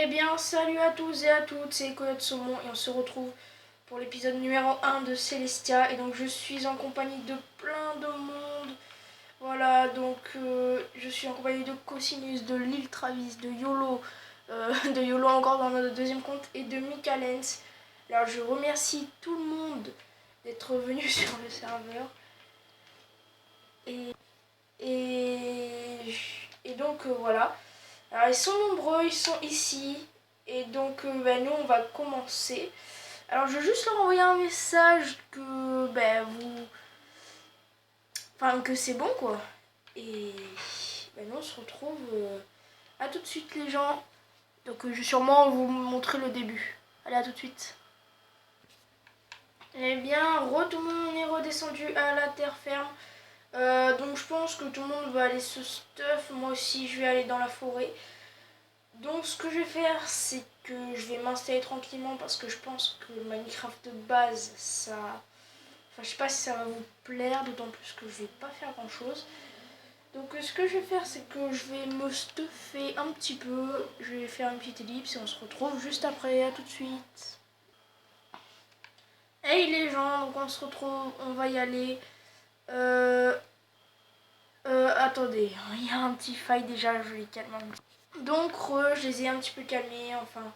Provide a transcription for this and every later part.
Eh bien, salut à tous et à toutes, c'est Coyote Saumon et on se retrouve pour l'épisode numéro 1 de Celestia. Et donc, je suis en compagnie de plein de monde. Voilà, donc je suis en compagnie de Cosinus, de Lil Travis, de YOLO, de YOLO encore dans notre deuxième compte et de Mikalens. Alors, je remercie tout le monde d'être venu sur le serveur. Et donc, voilà. Alors ils sont nombreux, ils sont ici. Et donc nous on va commencer. Alors je vais juste leur envoyer un message que vous. Enfin que c'est bon quoi. Et nous on se retrouve à tout de suite les gens. Donc je vais sûrement vous montrer le début. Allez à tout de suite. Eh bien, tout le monde est redescendu à la terre ferme. Donc je pense que tout le monde va aller se stuff. Moi aussi je vais aller dans la forêt. Donc ce que je vais faire, c'est que je vais m'installer tranquillement parce que je pense que le Minecraft de base, ça... Enfin, je sais pas si ça va vous plaire, d'autant plus que je vais pas faire grand chose. Donc ce que je vais faire, c'est que je vais me stuffer un petit peu. Je vais faire une petite ellipse et on se retrouve juste après. À tout de suite. Hey les gens, donc on se retrouve, on va y aller. Attendez, il y a un petit faille déjà, je les calme. Donc je les ai un petit peu calmés, enfin...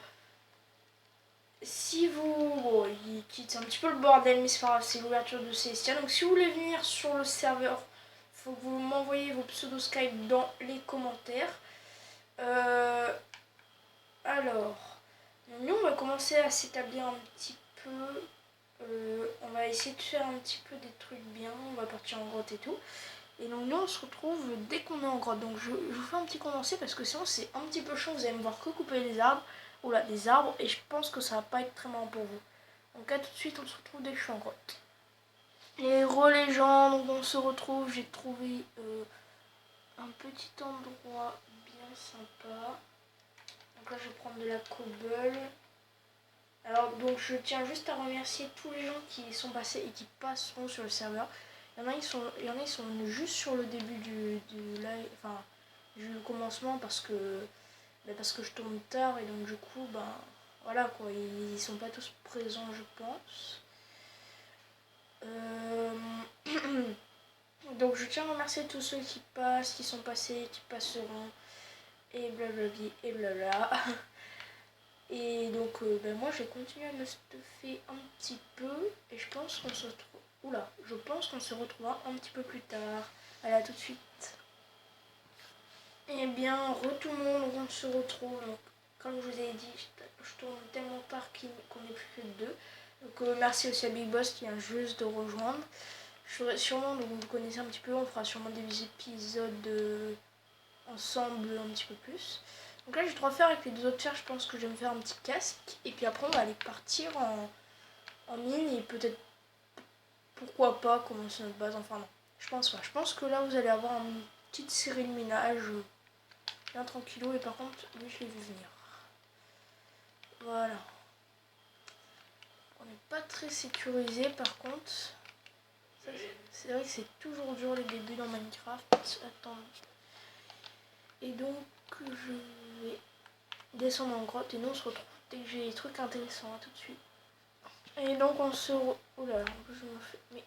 Si vous... Bon, il quitte un petit peu le bordel, mais c'est pas grave, c'est l'ouverture de Celestia. Donc si vous voulez venir sur le serveur, il faut que vous m'envoyez vos pseudo Skype dans les commentaires. Alors, nous on va commencer à s'établir un petit peu. On va essayer de faire un petit peu des trucs bien. On va partir en grotte et tout. Et donc nous on se retrouve dès qu'on est en grotte. Donc je vous fais un petit condensé parce que sinon c'est un petit peu chaud. Vous allez me voir que couper les arbres. Oula, des arbres. Et je pense que ça va pas être très marrant pour vous. Donc à tout de suite, on se retrouve dès que je suis en grotte. Et les gens, donc on se retrouve. J'ai trouvé un petit endroit bien sympa. Donc là je vais prendre de la cobble. Alors donc je tiens juste à remercier tous les gens qui sont passés et qui passeront sur le serveur. Il y en a ils sont juste sur le début du live, enfin du commencement parce que je tourne tard et donc du coup voilà quoi, ils sont pas tous présents je pense. Donc je tiens à remercier tous ceux qui passent, qui sont passés, qui passeront et blablabli et blabla. Et donc moi je vais continuer à me stuffer un petit peu et je pense qu'on se retrouve. Oula, je pense qu'on se retrouvera un petit peu plus tard. Allez, à tout de suite. Eh bien, tout le monde, on se retrouve. Donc, comme je vous ai dit, je tourne tellement tard qu'on n'est plus que deux. Donc merci aussi à Big Boss qui vient juste de rejoindre. Je ferai sûrement, donc vous connaissez un petit peu, on fera sûrement des épisodes ensemble un petit peu plus. Donc là je vais trop faire avec les deux autres fers, je pense que je vais me faire un petit casque. Et puis après on va aller partir en mine et peut-être, pourquoi pas, commencer notre base, enfin non. Je pense pas. Je pense que là vous allez avoir une petite série de minage bien tranquillou et par contre lui je l'ai vu venir. Voilà. On n'est pas très sécurisé par contre. C'est vrai que c'est toujours dur les débuts dans Minecraft. Attends. Et donc je vais descendre en grotte et nous on se retrouve dès que j'ai des trucs intéressants. À tout de suite. Et donc on se... Oh là là, en plus je me fais... Mais...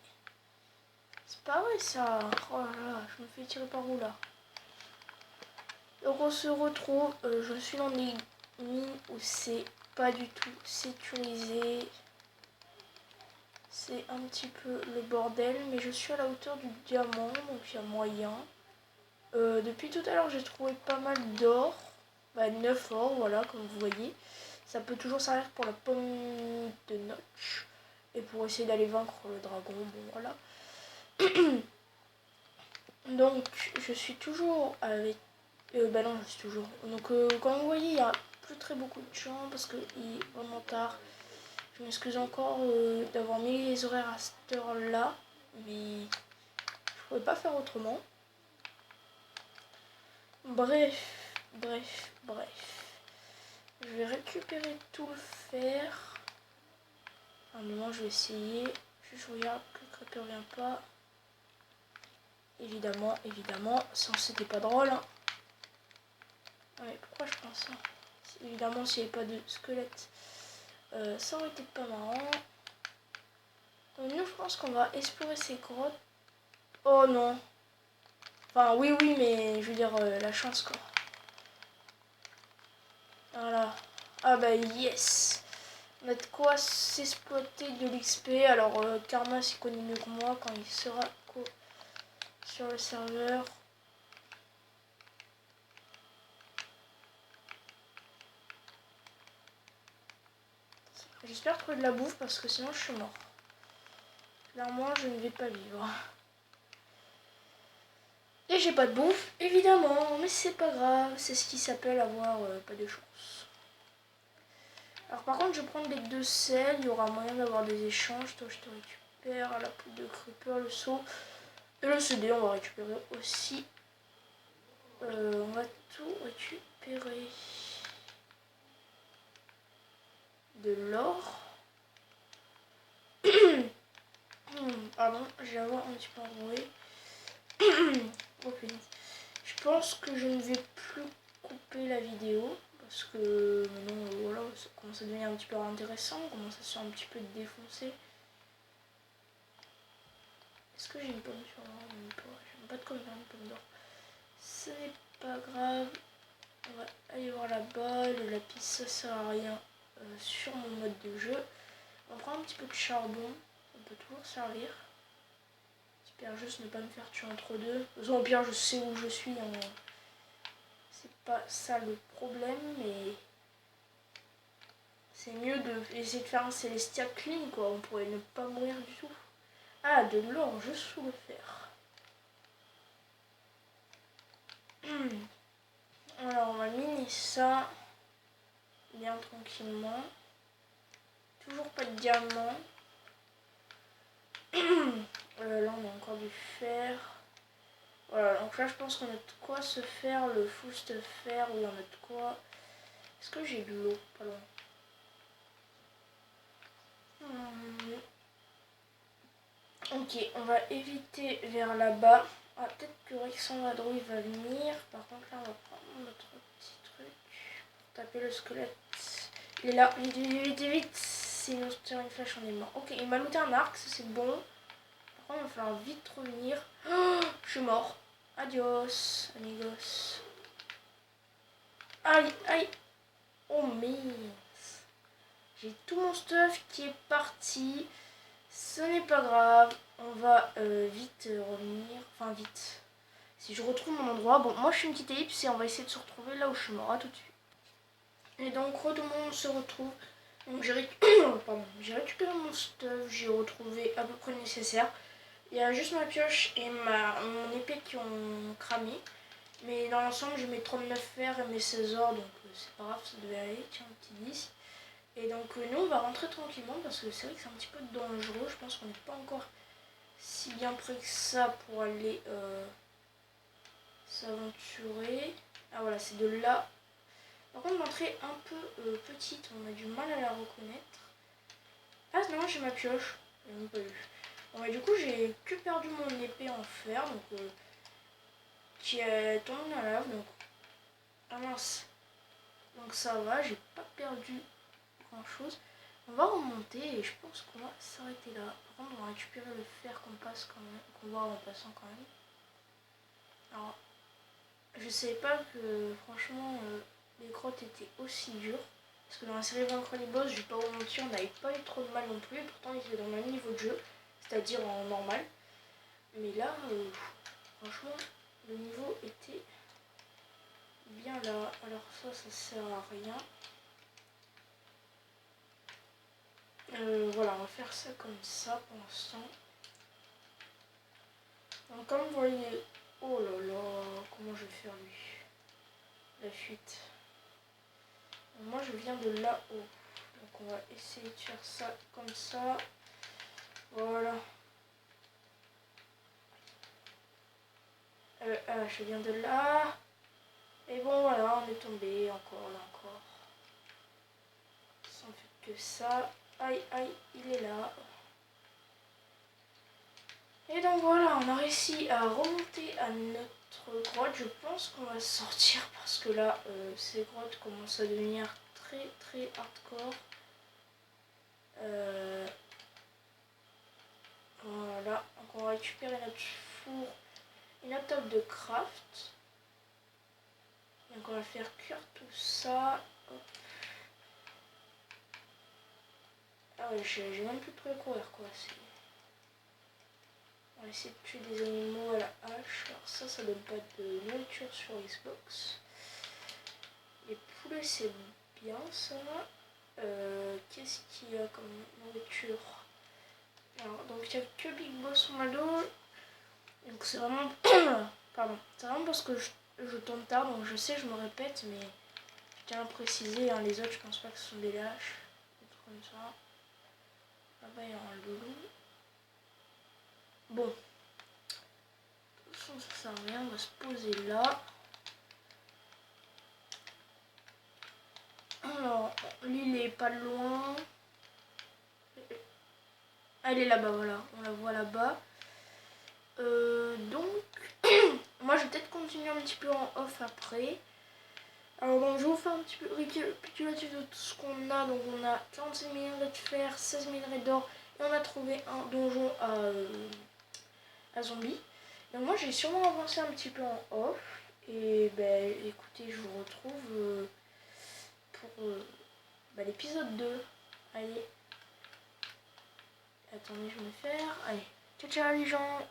C'est pas vrai ça. Oh là là, je me fais tirer par où là. Donc on se retrouve, je suis dans des mines où c'est pas du tout sécurisé. C'est un petit peu le bordel, mais je suis à la hauteur du diamant, donc il y a moyen. Depuis tout à l'heure j'ai trouvé pas mal d'or. 9 or, voilà, comme vous voyez. Ça peut toujours servir pour la pomme de notch. Et pour essayer d'aller vaincre le dragon, bon voilà. Donc je suis toujours avec... non, je suis toujours... Donc comme vous voyez, il n'y a plus très beaucoup de gens parce qu'il est vraiment tard. Je m'excuse encore d'avoir mis les horaires à cette heure-là. Mais je pouvais pas faire autrement. Bref. Je vais récupérer tout le fer. Un moment, je vais essayer. Je regarde que le creeper vient pas. Évidemment, sinon c'était pas drôle. Hein. Ouais, pourquoi je pense ça? Évidemment, s'il n'y avait pas de squelette, ça aurait été pas marrant. Donc nous, je pense qu'on va explorer ces grottes. Oh non. Enfin, oui, mais je veux dire, la chance, quoi. Voilà. Ah bah yes. On a de quoi s'exploiter de l'XP. Alors, Karma s'y connaît mieux que moi quand il sera sur le serveur. J'espère trouver de la bouffe parce que sinon je suis mort. Clairement, je ne vais pas vivre. Et j'ai pas de bouffe, évidemment, mais c'est pas grave. C'est ce qui s'appelle avoir pas de chance. Alors par contre, je vais prendre les 2 sels. Il y aura moyen d'avoir des échanges. Toi, je te récupère la poudre de creeper, le seau. Et le CD, on va récupérer aussi. On va tout récupérer. De l'or. Pardon, j'ai avoir un petit peu enroué. Oh, je pense que je ne vais plus couper la vidéo parce que maintenant voilà, ça commence à devenir un petit peu intéressant, on commence à se faire un petit peu défoncer. Est-ce que j'ai une pomme sur moi? J'ai pas de combien de pommes d'or. Ce n'est pas grave. On va aller voir là-bas. Le lapis ça sert à rien sur mon mode de jeu. On prend un petit peu de charbon, ça peut toujours servir. J'espère juste ne pas me faire tuer entre deux. Au pire, je sais où je suis. Hein. C'est pas ça le problème, mais c'est mieux d'essayer de faire un Celestia clean, quoi. On pourrait ne pas mourir du tout. Ah, de l'or juste sous le fer. Alors, on va miner ça bien tranquillement. Toujours pas de diamant. Là, on a encore du fer. Voilà, donc là, je pense qu'on a de quoi se faire le full fer. Oui, on a de quoi. Est-ce que j'ai de l'eau? Pas loin. Ok, on va éviter vers là-bas. Ah, peut-être que Rexandra Drouille va venir. Par contre, là, on va prendre notre petit truc. Taper le squelette. Il est là. Vite, vite, vite, vite. Sinon, je tire une flèche, on est mort. Ok, il m'a looté un arc, ça c'est bon. Par contre, il va falloir vite revenir. Oh, je suis mort. Adios, amigos. Aïe, aïe. Oh, mince. J'ai tout mon stuff qui est parti. Ce n'est pas grave. On va vite revenir. Enfin, vite. Si je retrouve mon endroit. Bon, moi, je suis une petite ellipse et on va essayer de se retrouver là où je suis mort. À tout de suite. Et donc, tout le monde se retrouve. Donc, j'ai récupéré mon stuff. J'ai retrouvé à peu près le nécessaire. Il y a juste ma pioche et mon épée qui ont cramé. Mais dans l'ensemble, je mets 39 fer et mes 16 or. Donc, c'est pas grave, ça devait aller. Tiens, un petit 10. Et donc, nous, on va rentrer tranquillement parce que c'est vrai que c'est un petit peu dangereux. Je pense qu'on n'est pas encore si bien près que ça pour aller s'aventurer. Ah, voilà, c'est de là. Par contre, l'entrée un peu petite, on a du mal à la reconnaître. Ah non, j'ai ma pioche. Je l'ai même pas vu. Bon, et du coup, j'ai que perdu mon épée en fer, donc qui est tombée dans la lave. Donc, ah mince. Donc ça va, j'ai pas perdu grand chose. On va remonter et je pense qu'on va s'arrêter là. Par contre, on va récupérer le fer qu'on passe quand même, qu'on voit en passant quand même. Alors, je savais pas que franchement les grottes étaient aussi dures. Parce que dans la série Vaincre les boss, je vais pas vous mentir, on n'avait pas eu trop de mal non plus. Et pourtant, ils étaient dans le même niveau de jeu, c'est-à-dire en normal. Mais là, franchement, le niveau était bien là. Alors ça sert à rien. Voilà, on va faire ça comme ça pour l'instant. Donc comme vous voyez, oh là là, comment je vais faire lui? La fuite. Moi je viens de là-haut. Donc on va essayer de faire ça comme ça. Voilà. Je viens de là. Et bon voilà, on est tombé encore là encore. Sans fait que ça. Aïe aïe, il est là. Et donc voilà, on a réussi à remonter à notre grottes. Je pense qu'on va sortir parce que là, ces grottes commencent à devenir très très hardcore. Voilà, donc on va récupérer notre four et notre table de craft. Donc on va faire cuire tout ça. Hop. Ah ouais, j'ai même plus de quoi courir quoi. On va essayer de tuer des animaux à la hache. Alors ça donne pas de nourriture sur Xbox. Les poulets c'est bien ça. Qu'est-ce qu'il y a comme nourriture? Alors, donc il n'y a que Big Boss Malo. Donc c'est vraiment... Pardon. C'est vraiment parce que je tourne tard, donc je sais, je me répète, mais je tiens à préciser, hein, les autres je pense pas que ce sont des lâches. Des trucs comme ça. Là-bas il y a un loulou. Bon. De toute façon ça sert à rien, on va se poser là. Alors, l'île est pas loin. Elle est là-bas, voilà. On la voit là-bas. Donc, moi je vais peut-être continuer un petit peu en off après. Alors bon, je vais vous faire un petit peu récapitulatif de tout ce qu'on a. Donc on a 45 millions de fer, 16 minerais d'or et on a trouvé un donjon à zombies. Donc moi j'ai sûrement avancé un petit peu en off. Et ben écoutez, je vous retrouve pour l'épisode 2. Allez. Attendez, je vais me faire. Allez. Ciao ciao les gens.